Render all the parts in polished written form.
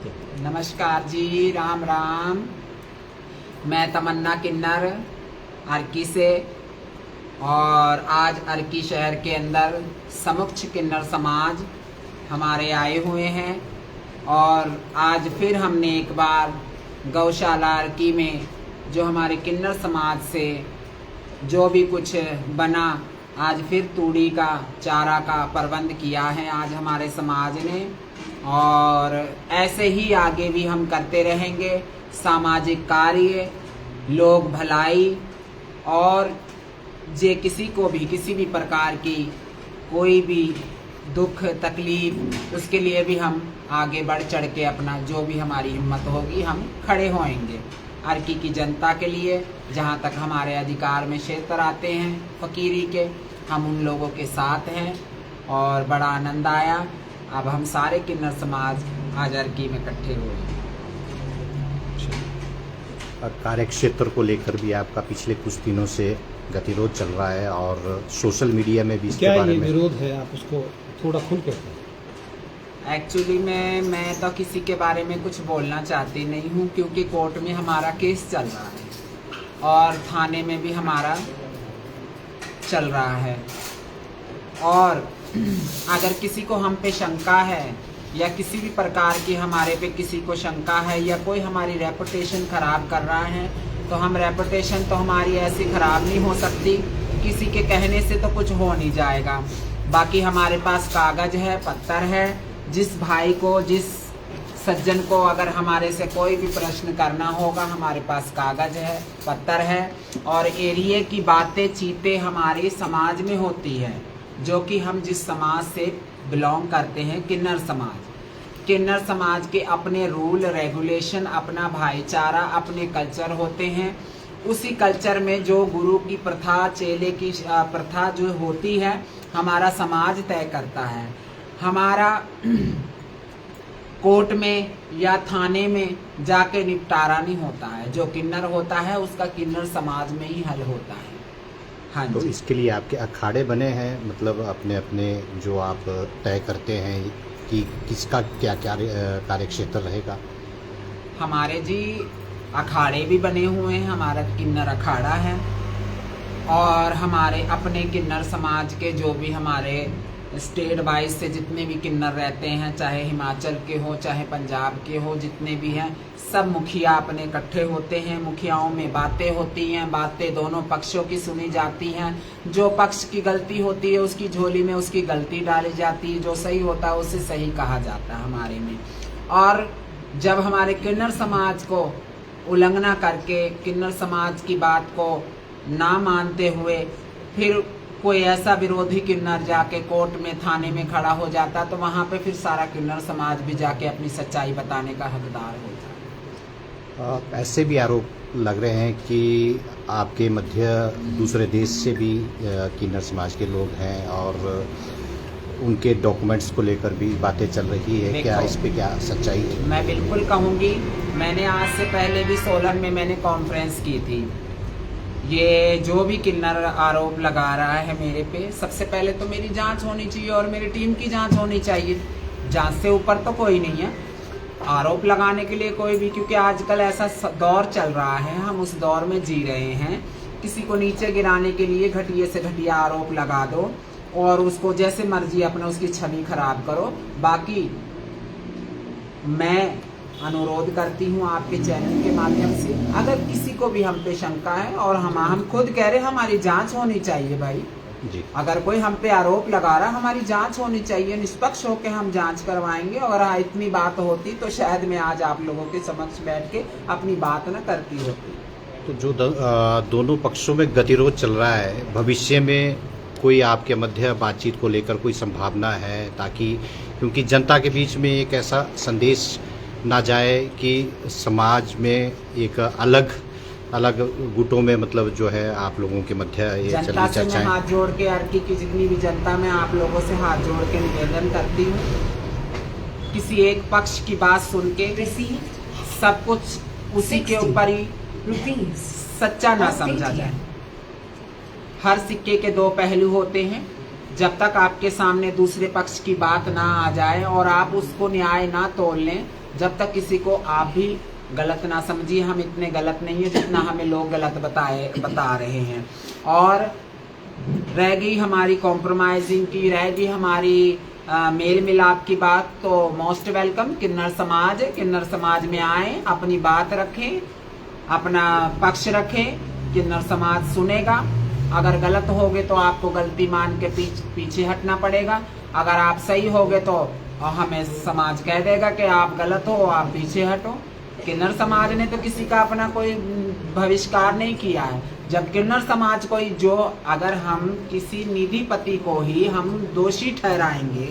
नमस्कार जी, राम राम। मैं तमन्ना किन्नर अर्की से, और आज अर्की शहर के अंदर समुच्च किन्नर समाज हमारे आए हुए हैं। और आज फिर हमने एक बार गौशाला अर्की में जो हमारे किन्नर समाज से जो भी कुछ बना, आज फिर तूड़ी का चारा का प्रबंध किया है आज हमारे समाज ने। और ऐसे ही आगे भी हम करते रहेंगे सामाजिक कार्य, लोक भलाई, और जे किसी को भी किसी भी प्रकार की कोई भी दुख तकलीफ, उसके लिए भी हम आगे बढ़ चढ़ के अपना जो भी हमारी हिम्मत होगी हम खड़े होएंगे अर्की की जनता के लिए। जहाँ तक हमारे अधिकार में क्षेत्र आते हैं फकीरी के, हम उन लोगों के साथ हैं और बड़ा आनंद आया। अब हम सारे किन्नर समाज आज अर्की में इकट्ठे हुए हैं। कार्य क्षेत्र को लेकर भी आपका पिछले कुछ दिनों से गतिरोध चल रहा है और सोशल मीडिया में भी इसके बारे में विरोध है, आप उसको थोड़ा खुल कर। एक्चुअली मैं तो किसी के बारे में कुछ बोलना चाहती नहीं हूँ, क्योंकि कोर्ट में हमारा केस चल रहा है और थाने में भी हमारा चल रहा है। और अगर किसी को हम पे शंका है या किसी भी प्रकार की हमारे पे किसी को शंका है या कोई हमारी रेपुटेशन खराब कर रहा है, तो हम रेपुटेशन तो हमारी ऐसी खराब नहीं हो सकती, किसी के कहने से तो कुछ हो नहीं जाएगा। बाकी हमारे पास कागज है, पत्थर है। जिस भाई को, जिस सज्जन को अगर हमारे से कोई भी प्रश्न करना होगा, हमारे पास कागज है, पत्थर है। और एरिए की बातें चीतें हमारे समाज में होती है, जो कि हम जिस समाज से बिलोंग करते हैं, किन्नर समाज। किन्नर समाज के अपने रूल रेगुलेशन, अपना भाईचारा, अपने कल्चर होते हैं। उसी कल्चर में जो गुरु की प्रथा, चेले की प्रथा जो होती है, हमारा समाज तय करता है। हमारा कोर्ट में या थाने में जाके निपटारा नहीं होता है। जो किन्नर होता है उसका किन्नर समाज में ही हल होता है। हाँ तो जी। इसके लिए आपके अखाड़े बने हैं, मतलब अपने अपने जो आप तय करते हैं कि किसका क्या क्या कार्य क्षेत्र रहेगा? हमारे जी अखाड़े भी बने हुए हैं, हमारा किन्नर अखाड़ा है। और हमारे अपने किन्नर समाज के जो भी हमारे स्टेट वाइज से जितने भी किन्नर रहते हैं, चाहे हिमाचल के हो चाहे पंजाब के हो, जितने भी हैं, सब मुखिया अपने इकट्ठे होते हैं। मुखियाओं में बातें होती हैं, बातें दोनों पक्षों की सुनी जाती हैं। जो पक्ष की गलती होती है उसकी झोली में उसकी गलती डाली जाती है, जो सही होता है उसे सही कहा जाता है हमारे में। और जब हमारे किन्नर समाज को उल्लंघना करके, किन्नर समाज की बात को ना मानते हुए फिर कोई ऐसा विरोधी किन्नर जाके कोर्ट में, थाने में खड़ा हो जाता, तो वहाँ पे फिर सारा किन्नर समाज भी जाके अपनी सच्चाई बताने का हकदार होता है। ऐसे भी आरोप लग रहे हैं कि आपके मध्य दूसरे देश से भी किन्नर समाज के लोग हैं और उनके डॉक्यूमेंट्स को लेकर भी बातें चल रही है। क्या इस पे क्या सच्चाई है? मैं बिल्कुल कहूँगी, मैंने आज से पहले भी सोलन में मैंने कॉन्फ्रेंस की थी। ये जो भी किन्नर आरोप लगा रहा है मेरे पे, सबसे पहले तो मेरी जांच होनी चाहिए और मेरी टीम की जांच होनी चाहिए। जांच से ऊपर तो कोई नहीं है आरोप लगाने के लिए कोई भी, क्योंकि आजकल ऐसा दौर चल रहा है, हम उस दौर में जी रहे हैं। किसी को नीचे गिराने के लिए घटिया से घटिया आरोप लगा दो और उसको जैसे मर्जी अपना उसकी छवि खराब करो। बाकी मैं अनुरोध करती हूँ आपके चैनल के माध्यम से, अगर किसी को भी हम पे शंका है, और हम खुद कह रहे हैं हमारी जांच होनी चाहिए भाई जी। अगर कोई हम पे आरोप लगा रहा, हमारी जांच होनी चाहिए, निष्पक्ष होकर हम जांच करवाएंगे। और हाँ, इतनी बात होती तो शायद मैं आज आप लोगों के समक्ष बैठ के अपनी बात न करती होती। तो जो दोनों पक्षों में गतिरोध चल रहा है, भविष्य में कोई आपके मध्य बातचीत को लेकर कोई संभावना है, ताकि क्योंकि जनता के बीच में एक ऐसा संदेश ना जाए कि समाज में एक अलग अलग गुटों में मतलब जो है आप लोगों के मध्य ये जनता से मैं चर्चाएं। हाथ जोड़ के, अर्की की जितनी भी जनता, मैं आप लोगों से हाथ जोड़ के निवेदन करती हूँ, किसी एक पक्ष की बात सुन के सब कुछ उसी के ऊपर ही सच्चा ना समझा जाए। हर सिक्के के दो पहलू होते हैं। जब तक आपके सामने दूसरे पक्ष की बात ना आ जाए और आप उसको न्याय ना तोल लें, जब तक किसी को आप भी गलत ना समझिए। हम इतने गलत नहीं है जितना हमें लोग गलत बता रहे हैं। और रह गई हमारी कॉम्प्रोमाइजिंग की, रह गई हमारी मेल मिलाप की बात, तो मोस्ट वेलकम। किन्नर समाज में आए, अपनी बात रखें, अपना पक्ष रखें, किन्नर समाज सुनेगा। अगर गलत होगे तो आपको गलती मान के पीछे हटना पड़ेगा, अगर आप सही होगे तो हमें समाज कह देगा कि आप गलत हो, आप पीछे हटो। किन्नर समाज ने तो किसी का अपना कोई बहिष्कार नहीं किया है। जब किन्नर समाज कोई जो, अगर हम किसी निधिपति को ही हम दोषी ठहराएंगे,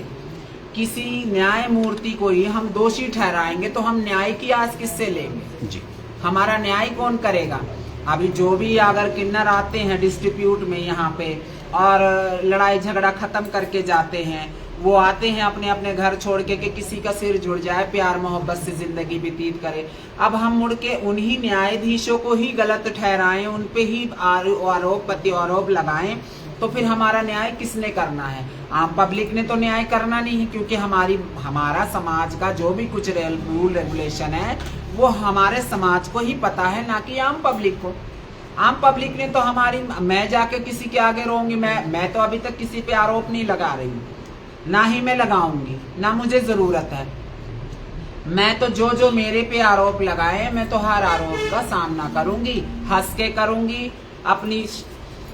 किसी न्यायमूर्ति को ही हम दोषी ठहराएंगे, तो हम न्याय की आस किससे लेंगे जी। हमारा न्याय कौन करेगा? अभी जो भी अगर किन्नर आते हैं डिस्ट्रीब्यूट में यहाँ पे और लड़ाई झगड़ा खत्म करके जाते हैं, वो आते हैं अपने अपने घर छोड़ के कि किसी का सिर जुड़ जाए, प्यार मोहब्बत से जिंदगी व्यतीत करे। अब हम मुड़ के उन्हीं न्यायाधीशों को ही गलत ठहराएं, उन पे ही आरोप लगाएं, तो फिर हमारा न्याय किसने करना है? आम पब्लिक ने तो न्याय करना नहीं है, क्योंकि हमारा समाज का जो भी कुछ रूल रेगुलेशन है वो हमारे समाज को ही पता है, ना कि आम पब्लिक को। आम पब्लिक ने तो मैं जाके किसी के आगे रोऊंगी? मैं तो अभी तक किसी पे आरोप नहीं लगा रही हूँ, ना ही मैं लगाऊंगी, ना मुझे जरूरत है। मैं तो जो मेरे पे आरोप लगाए, मैं तो हर आरोप का सामना करूंगी, हंस के करूंगी, अपनी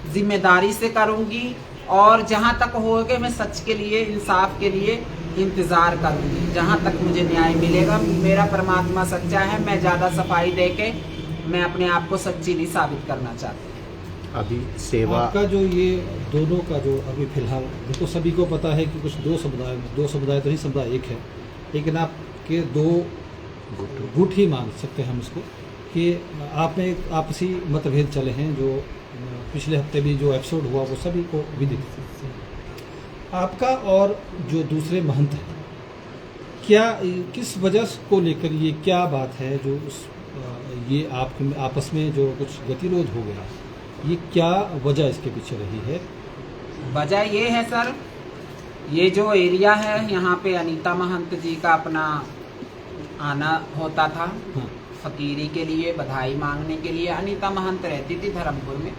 जिम्मेदारी से करूंगी, और जहां तक होगे मैं सच के लिए, इंसाफ के लिए इंतजार करूंगी। जहां तक मुझे न्याय मिलेगा, मेरा परमात्मा सच्चा है, मैं ज्यादा सफाई देके मैं अपने आप को सच्ची नहीं साबित करना चाहती। अभी सेवा आपका जो ये दोनों का जो अभी फिलहाल, देखो सभी को पता है कि कुछ दो समुदाय तो नहीं, समुदाय एक है, लेकिन आपके दो गुट ही मान सकते हैं हम इसको, कि आप में एक आपसी मतभेद चले हैं, जो पिछले हफ्ते भी जो एपिसोड हुआ वो सभी को विदित है। आपका और जो दूसरे महंत हैं, क्या किस वजह को लेकर ये क्या बात है जो ये आपस में जो कुछ गतिरोध हो गया, ये क्या वजह इसके पीछे रही है? वजह ये है सर, ये जो एरिया है यहाँ पे अनीता महंत जी का अपना आना होता था, हाँ। फकीरी के लिए, बधाई मांगने के लिए। अनीता महंत रहती थी धर्मपुर में,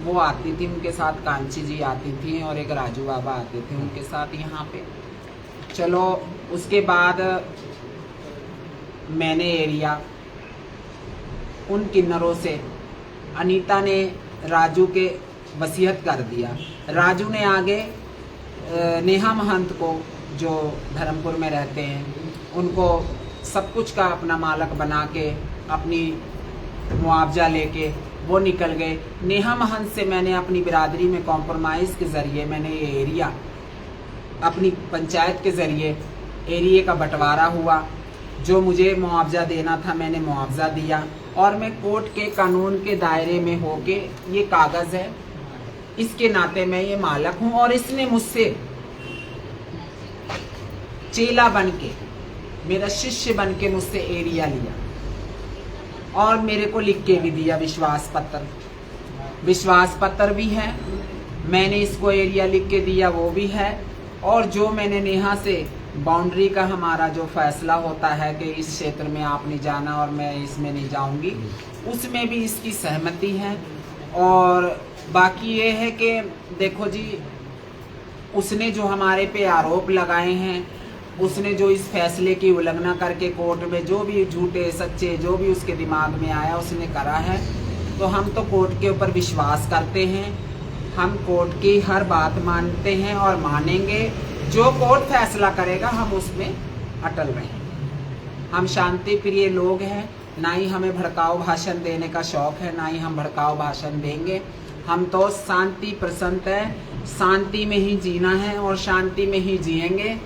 वो आती थी, उनके साथ कांची जी आती थी और एक राजू बाबा आते थे उनके साथ यहाँ पे। चलो उसके बाद मैंने एरिया उन किन्नरों से, अनीता ने राजू के वसीयत कर दिया। राजू ने आगे नेहा महंत को, जो धर्मपुर में रहते हैं, उनको सब कुछ का अपना मालक बना के, अपनी मुआवजा लेके वो निकल गए। नेहा महंत से मैंने अपनी बिरादरी में कॉम्प्रोमाइज़ के ज़रिए मैंने ये एरिया, अपनी पंचायत के ज़रिए एरिया का बंटवारा हुआ। जो मुझे मुआवजा देना था मैंने मुआवजा दिया, और मैं कोर्ट के कानून के दायरे में होके, ये कागज़ है, इसके नाते मैं ये मालक हूँ। और इसने मुझसे चेला बन के, मेरा शिष्य बन के मुझसे एरिया लिया, और मेरे को लिख के भी दिया विश्वास पत्र भी है। मैंने इसको एरिया लिख के दिया, वो भी है। और जो मैंने नेहा से बाउंड्री का हमारा जो फैसला होता है कि इस क्षेत्र में आप नहीं जाना और मैं इसमें नहीं जाऊंगी, उसमें भी इसकी सहमति है। और बाकी ये है कि देखो जी, उसने जो हमारे पे आरोप लगाए हैं, उसने जो इस फैसले की उल्लंघना करके कोर्ट में जो भी झूठे सच्चे जो भी उसके दिमाग में आया उसने करा है, तो हम तो कोर्ट के ऊपर विश्वास करते हैं, हम कोर्ट की हर बात मानते हैं और मानेंगे। जो कोर्ट फैसला करेगा हम उसमें अटल रहेंगे। हम शांति प्रिय लोग हैं, ना ही हमें भड़काऊ भाषण देने का शौक है, ना ही हम भड़काऊ भाषण देंगे। हम तो शांति पसंद है, शांति में ही जीना है और शांति में ही जिएंगे।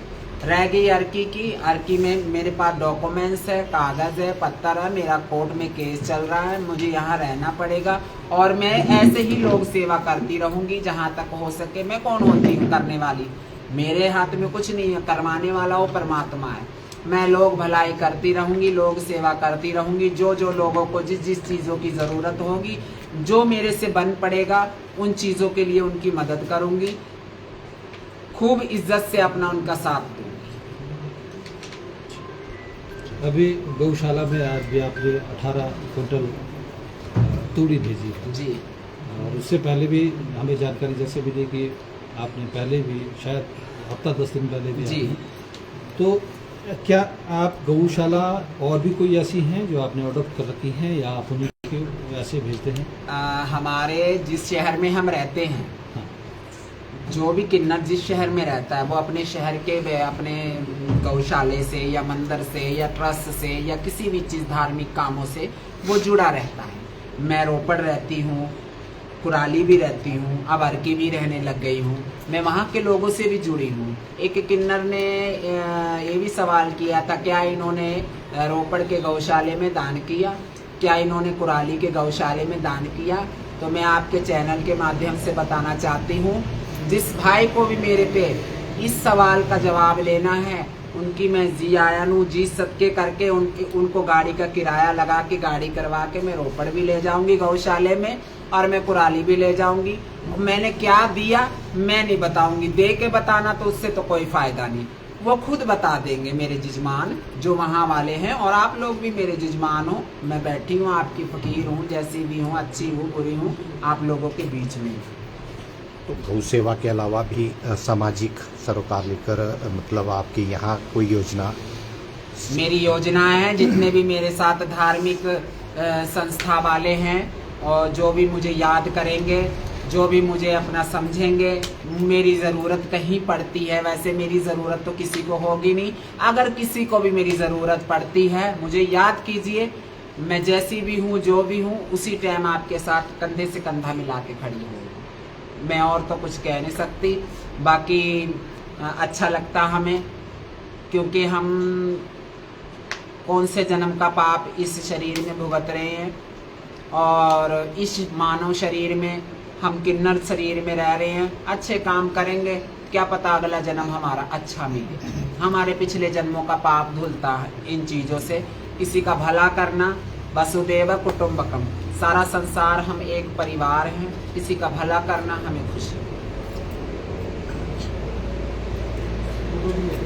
रह गई अर्की में मेरे पास डॉक्यूमेंट्स है, कागज़ है, पत्थर है, मेरा कोर्ट में केस चल रहा है, मुझे यहाँ रहना पड़ेगा और मैं ऐसे ही लोग सेवा करती रहूँगी जहाँ तक हो सके। मैं कौन होती हूँ करने वाली? मेरे हाथ में कुछ नहीं है, करवाने वाला वो परमात्मा है। मैं लोग भलाई करती रहूँगी, लोग सेवा करती रहूँगी। जो जो लोगों को जिस जिस चीज़ों की ज़रूरत होगी, जो मेरे से बन पड़ेगा, उन चीज़ों के लिए उनकी मदद करूँगी, खूब इज्जत से अपना उनका साथ दूँगी। अभी गौशाला में आज भी आपने 18 क्विंटल तूड़ी भेजी है जी और उससे पहले भी हमें जानकारी जैसे मिली कि आपने पहले भी शायद हफ्ता 10 दिन पहले भी जी। आपने। तो क्या आप गौशाला और भी कोई ऐसी हैं जो आपने ऑर्डर कर रखी हैं या आप उन्हीं के ऐसे भेजते हैं? हमारे जिस शहर में हम रहते हैं, हाँ जो भी किन्नर जिस शहर में रहता है वो अपने शहर के अपने गौशाले से या मंदिर से या ट्रस्ट से या किसी भी चीज़ धार्मिक कामों से वो जुड़ा रहता है। मैं रोपड़ रहती हूँ, कुराली भी रहती हूँ, अब अर्की भी रहने लग गई हूँ। मैं वहाँ के लोगों से भी जुड़ी हूँ। एक किन्नर ने ये भी सवाल किया था, क्या इन्होंने रोपड़ के गौशाले में दान किया, क्या इन्होंने कुराली के गौशाले में दान किया? तो मैं आपके चैनल के माध्यम से बताना चाहती हूँ, जिस भाई को भी मेरे पे इस सवाल का जवाब लेना है, उनकी मैं जी आया हूँ जी सदके करके उनको गाड़ी का किराया लगा के गाड़ी करवा के मैं रोपड़ भी ले जाऊंगी गौशाले में और मैं कुराली भी ले जाऊंगी। मैंने क्या दिया मैं नहीं बताऊंगी, दे के बताना तो उससे तो कोई फायदा नहीं, वो खुद बता देंगे मेरे जजमान जो वहाँ वाले हैं। और आप लोग भी मेरे जजमान हो, मैं बैठी हूँ आपकी फकीर हूँ, जैसी भी हूँ, अच्छी हूँ बुरी हूँ, आप लोगों के बीच में। तो गौ सेवा के अलावा भी सामाजिक सरोकार लेकर मतलब आपके यहाँ कोई योजना? मेरी योजना है, जितने भी मेरे साथ धार्मिक संस्था वाले हैं और जो भी मुझे याद करेंगे, जो भी मुझे अपना समझेंगे, मेरी ज़रूरत कहीं पड़ती है, वैसे मेरी ज़रूरत तो किसी को होगी नहीं, अगर किसी को भी मेरी ज़रूरत पड़ती है मुझे याद कीजिए, मैं जैसी भी हूँ जो भी हूँ उसी टाइम आपके साथ कंधे से कंधा मिला के खड़ी हूँ। मैं और तो कुछ कह नहीं सकती। बाकी अच्छा लगता हमें, क्योंकि हम कौन से जन्म का पाप इस शरीर में भुगत रहे हैं और इस मानव शरीर में हम किन्नर शरीर में रह रहे हैं। अच्छे काम करेंगे, क्या पता अगला जन्म हमारा अच्छा मिले। हमारे पिछले जन्मों का पाप धुलता है इन चीज़ों से। किसी का भला करना, वसुदेव कुटुंबकम, सारा संसार हम एक परिवार हैं, किसी का भला करना हमें खुशी।